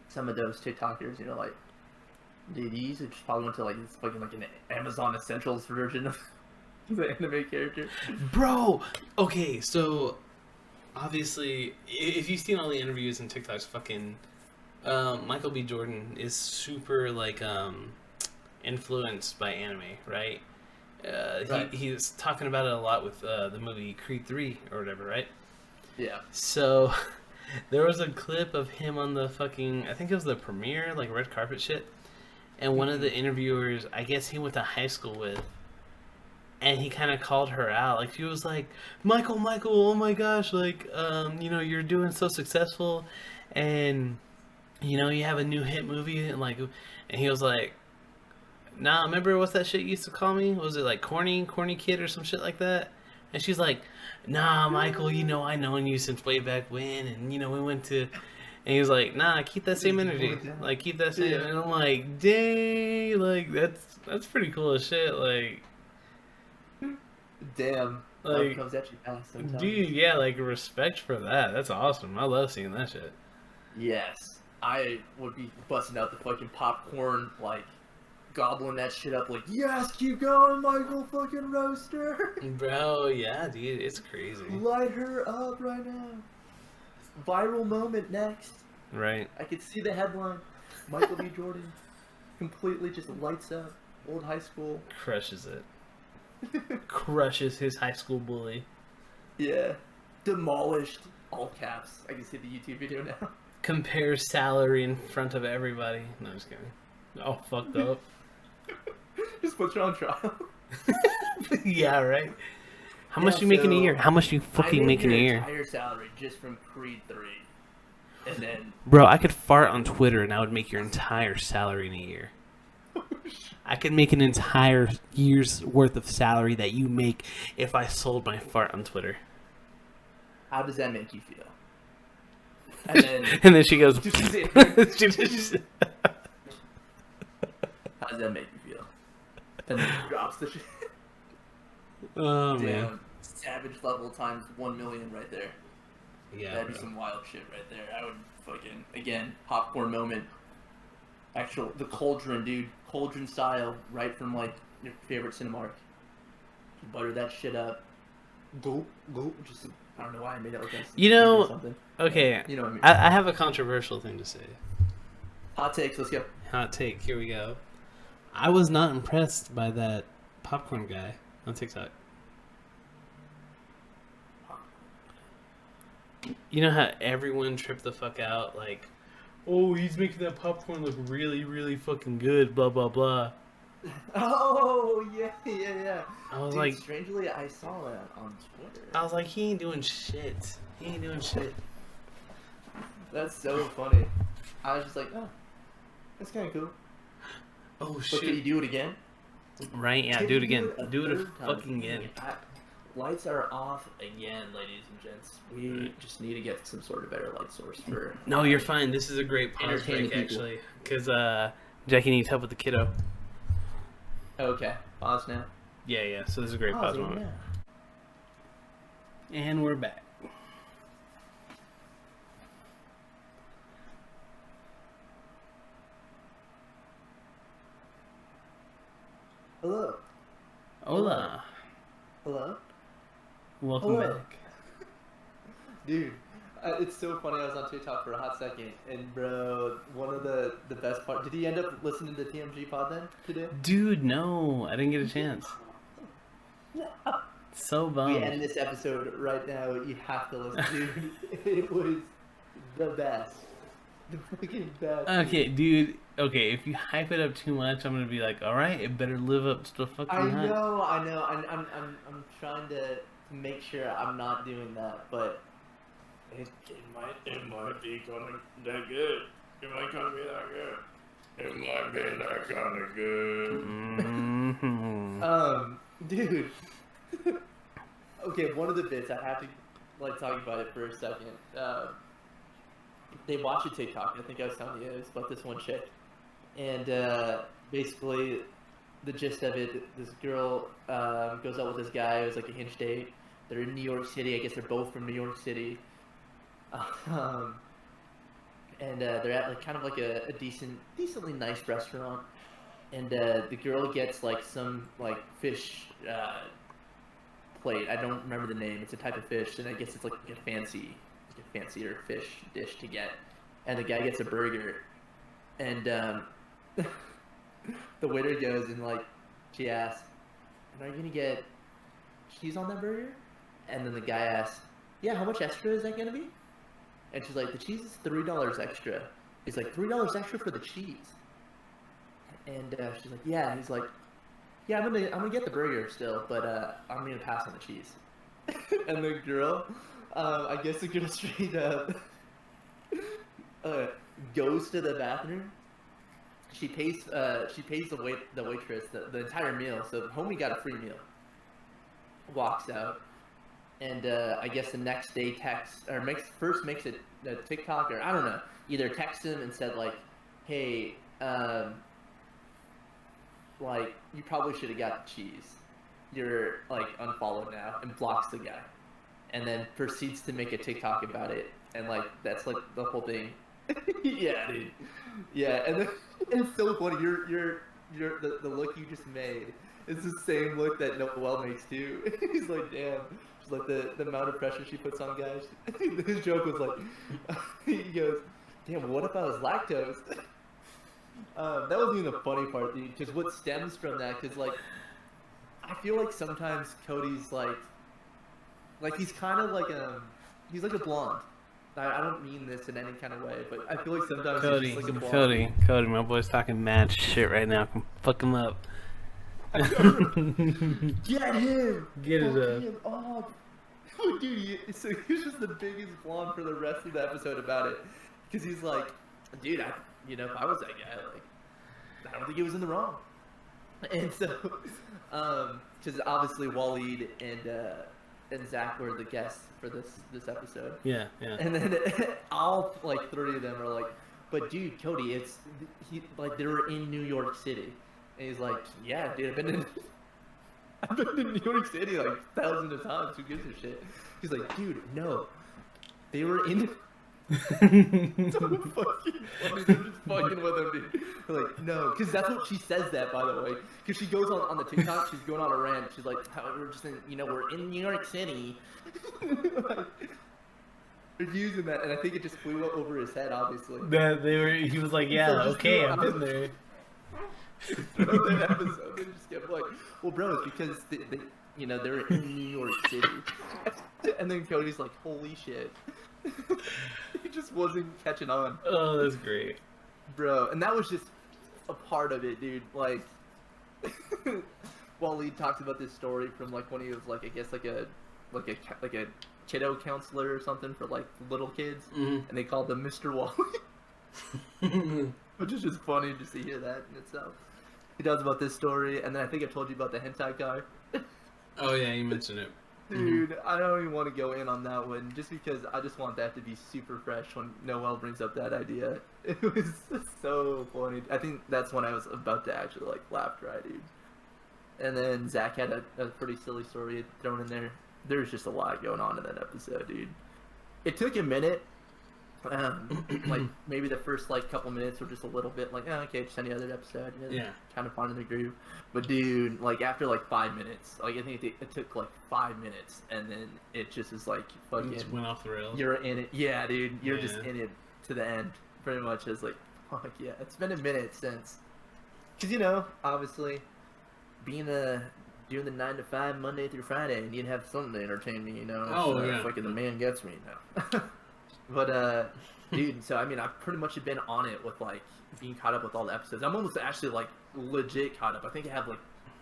some of those TikTokers, you know, like, dude, these just probably went to like it's fucking like an Amazon Essentials version of the anime character. Bro, okay, so obviously, if you've seen all the interviews and TikToks, fucking Michael B. Jordan is super like influenced by anime, right? Right. He's talking about it a lot with the movie Creed 3 or whatever, right? Yeah. So there was a clip of him on the fucking, I think it was the premiere, like red carpet shit, and one of the interviewers, I guess he went to high school with, and he kind of called her out. Like, she was like, Michael, oh my gosh, like, you know, you're doing so successful, and, you know, you have a new hit movie, and like, and he was like, nah, remember what's that shit you used to call me? Was it like corny kid or some shit like that? And she's like, nah, Michael, you know, I known you since way back when, and, you know, we went to, and he was like, nah, keep that same energy, like, keep that same, and I'm like, dang, like, that's pretty cool as shit, like, Damn. like, Love comes at you fast sometimes. dude, yeah, like, respect for that, that's awesome, I love seeing that shit. Yes. I would be busting out the fucking popcorn, like, gobbling that shit up, like, yes, keep going, Michael fucking Roaster. Bro, yeah, dude, it's crazy. Light her up right now. Viral moment next. Right. I could see the headline. Michael B. Jordan completely just lights up old high school. Crushes it. Crushes his high school bully. Yeah. Demolished. All caps. I can see the YouTube video now. Compares salary in front of everybody. No, I'm just kidding. All fucked up. Just put you on trial. Yeah, right. How Yeah, much you make in a so year? How much you fucking make in a year? Entire salary just from Creed 3. And then Bro, I could fart on Twitter and I would make your entire salary in a year. I could make an entire year's worth of salary that you make if I sold my fart on Twitter. how does that make you feel? And then And then she goes, how does that make you feel? And then he drops the shit. oh, Damn. man. Savage level times 1 million right there. Yeah, That'd be bro. some wild shit right there. I would fucking, again, popcorn moment. Actual, the cauldron, dude. Cauldron style, right from, like, your favorite Cinemark. You butter that shit up. Go. Just I don't know why I made it like that. You know, something. okay. You know what I mean. I have a controversial thing to say. Hot takes. Let's go. Hot take. Here we go. I was not impressed by that popcorn guy on TikTok. You know how everyone tripped the fuck out, like, oh, he's making that popcorn look really, really fucking good, blah, blah, blah. Oh, yeah. I was Dude, like, strangely, I saw that on Twitter. I was like, he ain't doing shit. That's so funny. I was just like, oh, that's kind of cool. Oh, But shit. could he do it again? Right, yeah, do it again. Do it third time. fucking again. Lights are off again, ladies and gents. We just need to get some sort of better light source for... No, you're fine. This is a great pause Entertaining break, people. actually. Because Jackie needs help with the kiddo. Okay, pause now. Yeah, so this is a great pause moment. now. And we're back. Hello. Hola. Hello? Welcome Hello. back. Dude, it's so funny. I was on TikTok for a hot second, and bro, one of the best part. Did he end up listening to TMG Pod then today? Dude, no. I didn't get a chance. So bummed. We end this episode right now. You have to listen, dude. It was the best. The fucking best. Okay, dude. Okay, if you hype it up too much, I'm gonna be like, all right, it better live up to the fucking I hype. know. I'm trying to make sure I'm not doing that, but it might be coming that good. It might come be that good. It might be that kind of good. Mm-hmm. Dude. Okay, one of the bits I have to like talk about it for a second. They watch a TikTok. I think I was telling you it was about this one chick, and basically the gist of it, this girl goes out with this guy. It was like a hinge date. They're in New York City. I guess they're both from New York City. And they're at like kind of like a decently nice restaurant. And the girl gets like some like fish plate. I don't remember the name. It's a type of fish, and I guess it's like a fancier fish dish to get. And the guy gets a burger, and the waiter goes and like she asks, "Are you gonna get cheese on that burger?" And then the guy asks, "Yeah, how much extra is that gonna be?" And she's like, "The cheese is $3 extra." He's like, $3 extra for the cheese. And she's like, "Yeah." And he's like, "Yeah, I'm gonna get the burger still, but I'm gonna pass on the cheese." And the girl, I guess the girl straight up goes to the bathroom. She pays the waitress the entire meal, so the homie got a free meal. Walks out, and I guess the next day texts or makes a TikTok, or I don't know, either texts him and said like, "Hey, like you probably should have got the cheese. You're like unfollowed now," and blocks the guy, and then proceeds to make a TikTok about it, and like that's like the whole thing. Yeah, dude. Yeah, and then it's so funny. The look you just made is the same look that Noel makes too. He's like, damn. She's like the amount of pressure she puts on guys. His joke was like, he goes, "Damn, what if I was lactose?" That wasn't even the funny part, dude. Because what stems from that, because like, I feel like sometimes Cody's like he's kind of like he's like a blonde. I don't mean this in any kind of way, but I feel like sometimes Cody, he's just like a blonde. Cody, my boy's talking mad shit right now. Come fuck him up. Get him! Get it up. Him up. Oh, dude, so he's just the biggest blonde for the rest of the episode about it. Because he's like, dude, if I was that guy, like, I don't think he was in the wrong. And so, because obviously Waleed and Zach were the guests for this episode. Yeah. And then all like 3 of them are like, "But dude, Cody, they were in New York City." And he's like, "Yeah, dude, I've been to New York City like thousands of times. Who gives a shit?" He's like, "Dude, no, they were in So fucking funny. They're just fucking with him, dude. They're like, no, because that's what she says that, by the way. Because she goes on the TikTok, she's going on a rant. She's like, we're just in, we're in New York City. They're using that, and I think it just flew up over his head, obviously. He was like, yeah, okay, I've been there. Throughout that episode, they just kept like, well, bro, it's because they're in New York City. And then Cody's like, holy shit. He just wasn't catching on. Oh, that's great. Bro, and that was just a part of it, dude. Like, Waleed talks about this story from like when he was like, I guess like a kiddo counselor or something for like little kids, and they called him Mr. Wally. Which is just funny just to hear that in itself. He tells about this story, and then I think I told you about the hentai guy. Oh yeah, you mentioned it. Dude, I don't even want to go in on that one, just because I just want that to be super fresh when Noel brings up that idea. It was so funny. I think that's when I was about to actually like laugh dry, dude. And then Zach had a pretty silly story thrown in there. There's just a lot going on in that episode, dude. It took a minute. Like maybe the first like couple minutes were just a little bit like, oh, okay, just any other episode, yeah, kind of finding the groove. But dude, like after like 5 minutes, like I think it took like 5 minutes, and then it just is like fucking just went off the rails. You're in it, yeah, dude. You're just in it to the end, pretty much. It's like, fuck yeah. It's been a minute since, because obviously, doing the 9 to 5 Monday through Friday, and you'd have something to entertain me, Oh so yeah, fucking the man gets me now. But dude, so I mean, I've pretty much been on it with like being caught up with all the episodes. I'm almost actually like legit caught up. I think I have like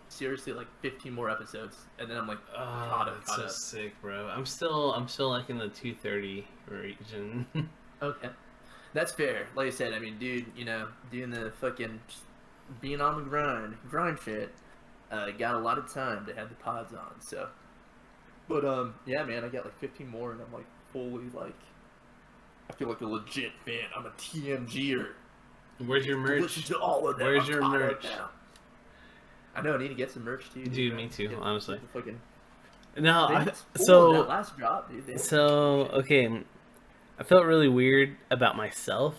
seriously like 15 more episodes, and then I'm like caught up. That's so sick, bro. I'm still like in the 230 region. Okay, that's fair. Like I said, I mean, dude, doing the fucking being on the grind shit. Got a lot of time to have the pods on, so. But yeah, man, I got like 15 more, and I'm like fully like. I feel like a legit fan. I'm a TMGer. Where's your merch? Listen to all of them. Where's your merch? I know. I need to get some merch too. Dude, me too. Honestly. Fucking... No, so that last drop, dude. So okay, I felt really weird about myself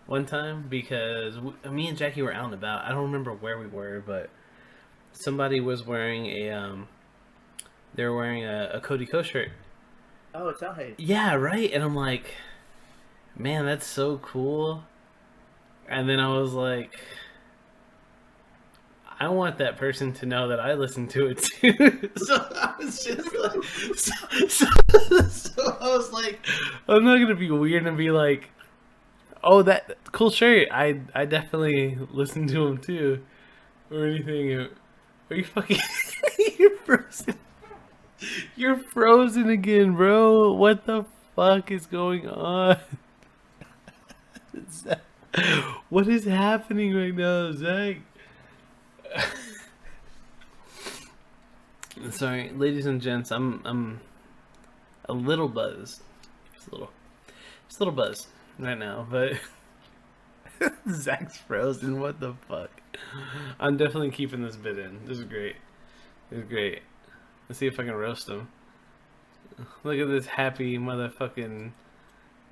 one time because me and Jackie were out and about. I don't remember where we were, but somebody was wearing they were wearing a Cody Co shirt. Oh, it's out here. Yeah, right. And I'm like, man, that's so cool. And then I was like, I want that person to know that I listen to it too. So I was just like, so I was like, I'm not gonna be weird and be like, oh, that cool shirt. I definitely listen to him too, or anything. Are you fucking? You're frozen. You're frozen again, bro. What the fuck is going on? What is happening right now, Zach? Sorry, ladies and gents. I'm a little buzzed. Just a little buzzed right now, but Zach's frozen. What the fuck? I'm definitely keeping this bit in. This is great. Let's see if I can roast him. Look at this happy motherfucking.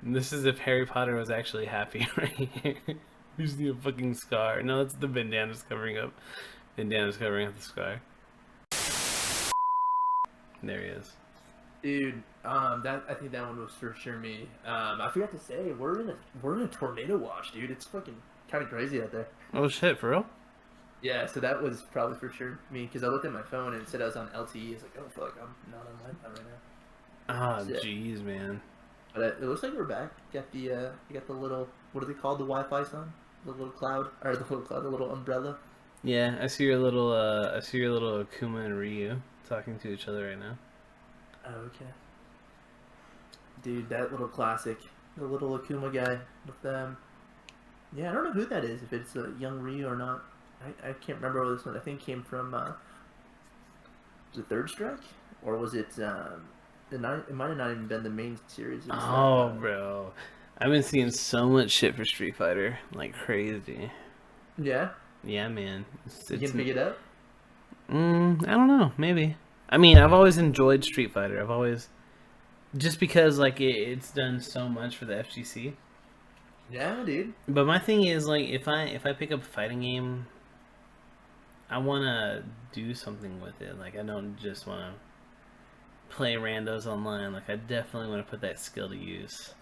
This is if Harry Potter was actually happy right here. You see a fucking scar. No, that's the bandana's covering up. Bandana's covering up the scar. There he is. Dude, I think that one was for sure me. I forgot to say we're in a tornado watch, dude. It's fucking kind of crazy out there. Oh shit, for real? Yeah, so that was probably for sure me, because I looked at my phone and it said I was on LTE. It's like, oh fuck, I'm not on Wi-Fi right now. Ah, jeez, man. But it looks like we're back. You got the little, what are they called? The Wi-Fi sun? The little cloud, or the little cloud, the little umbrella. Yeah, I see your little Akuma and Ryu talking to each other right now. Oh, okay. Dude, that little classic, the little Akuma guy with them. Yeah, I don't know who that is, if it's a young Ryu or not. I can't remember where this one. I think came from was it Third Strike, or was it? It might have not even been the main series. Oh, bro, I've been seeing so much shit for Street Fighter, like crazy. Yeah. Yeah, man. You can pick it up. I don't know. Maybe. I mean, I've always enjoyed Street Fighter. just because like it's done so much for the FGC. Yeah, dude. But my thing is like if I pick up a fighting game, I want to do something with it. Like I don't just want to play randos online. Like I definitely want to put that skill to use.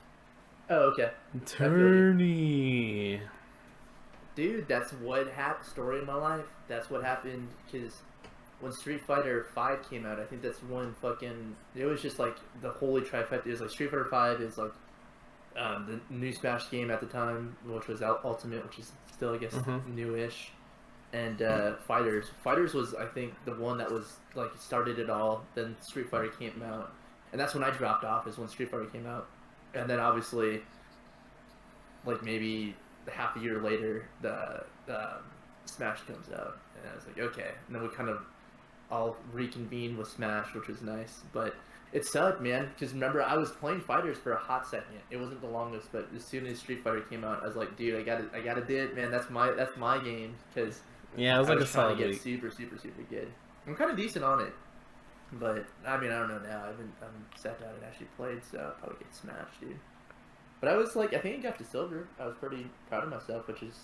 Oh, okay. Tourney. Dude, that's what happened. Story of my life. That's what happened because when Street Fighter 5 came out, I think that's when fucking it was just like the holy trifecta. It was like Street Fighter 5 is like the new Smash game at the time, which was Ultimate, which is still I guess newish, and Fighters was I think the one that was like started it all. Then Street Fighter came out, and that's when I dropped off. Is when Street Fighter came out, and then obviously like maybe half a year later the Smash comes out, and I was like okay, and then we kind of all reconvened with Smash, which was nice, but it sucked, man, because remember I was playing Fighters for a hot second. It wasn't the longest, but as soon as Street Fighter came out, I was like, dude, I gotta do it, man. That's my game, because yeah, it was like I was a trying solid to get week. super good. I'm kind of decent on it, but I mean I don't know now. I haven't sat down and actually played, so I'll probably get smashed, dude. But I was like, I think I got to silver. I was pretty proud of myself, which is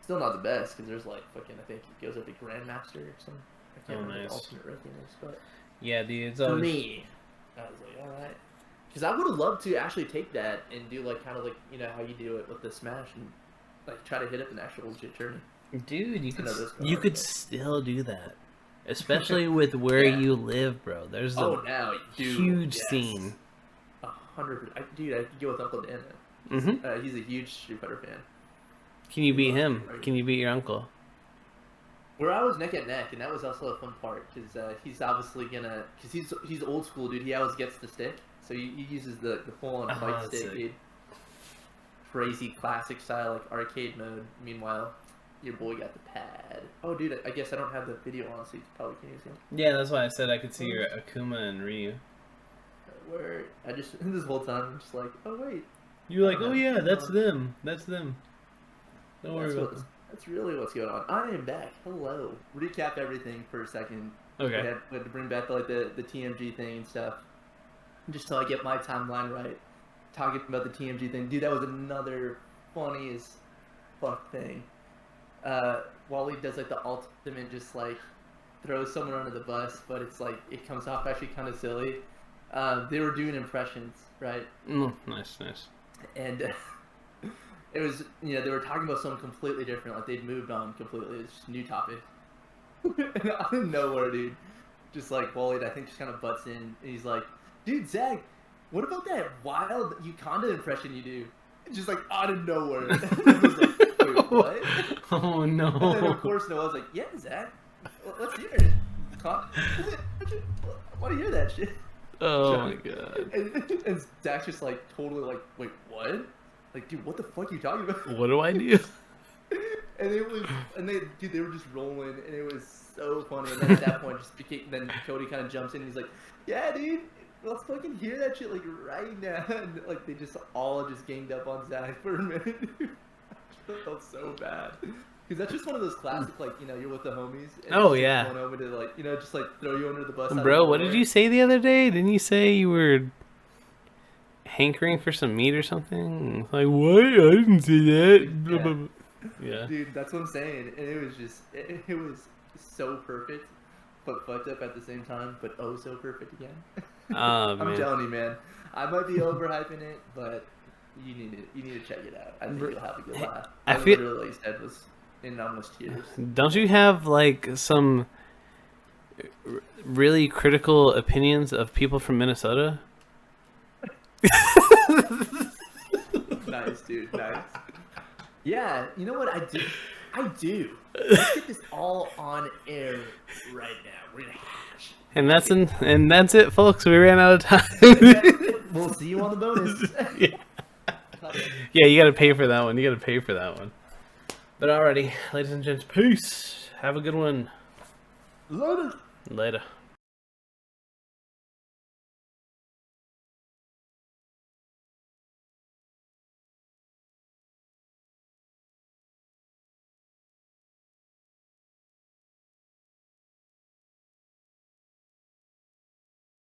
still not the best because there's like fucking I think it goes up to Grandmaster or something. I can't remember the ultimate ranking is, but yeah, dude, it's for always... me, I was like, all right, because I would have loved to actually take that and do like kind of like you know how you do it with the Smash and like try to hit up an actual legit tourney. Dude, you could still do that, especially with where you live, bro. There's a huge scene. 100%, dude. I could go with Uncle Dan. He's a huge Street Fighter fan. Can you beat him? Can you beat your uncle? Where I was neck and neck, and that was also a fun part because he's obviously gonna, because he's old school, dude. He always gets the stick, so he uses the full on fight stick, dude. Crazy classic style like arcade mode. Meanwhile, your boy got the pad. Oh, dude, I guess I don't have the video on, so you probably can't use him. Yeah, that's why I said I could see your Akuma and Ryu. Where I just this whole time I'm just like, oh wait. You're like, oh yeah, that's them. That's them. Don't worry about this. That's really what's going on. I am back. Hello. Recap everything for a second. Okay. We had to bring back like the TMG thing and stuff. Just till I get my timeline right. Talking about the TMG thing. Dude, that was another funny as fuck thing. Wally does like the ultimate just like throws someone under the bus, but it's like it comes off actually kind of silly. They were doing impressions, right? Nice. And it was, you know, they were talking about something completely different. Like they'd moved on completely. It's just a new topic. And out of nowhere, dude, just like Wally, I think, just kind of butts in. And he's like, dude, Zach, what about that wild Uganda impression you do? Just like out of nowhere. And I was like, wait, what? Oh no. And then of course Noah's like, yeah, Zach, let's hear it. I want to hear that shit. Oh my god. And Zach's just like totally like, wait, what? Like, dude, what the fuck are you talking about? What do I do? And it was, and they were just rolling, and it was so funny. And then at that point, then Cody kind of jumps in, and he's like, yeah, dude, let's fucking hear that shit like right now. And like they just all just ganged up on Zach for a minute. I felt so bad. Because that's just one of those classic, like, you know, you're with the homies. And oh, yeah. Going over to, like, you know, just, like, throw you under the bus. Bro, what did you say the other day? Didn't you say you were hankering for some meat or something? Like, what? I didn't say that. Yeah. Dude, that's what I'm saying. And it was just, it was so perfect, but fucked up at the same time, but oh so perfect again. Oh, I'm telling you, man. I might be overhyping it, but you need to check it out. I think you'll have a good laugh. I literally said was in almost tears. Don't you have like some really critical opinions of people from Minnesota? Nice, dude. Nice. Yeah, you know what I do. Let's get this all on air right now. We're gonna hash. And that's it, folks. We ran out of time. We'll see you on the bonus. Yeah, you gotta pay for that one. But alrighty, ladies and gents, peace. Have a good one. Later. Later.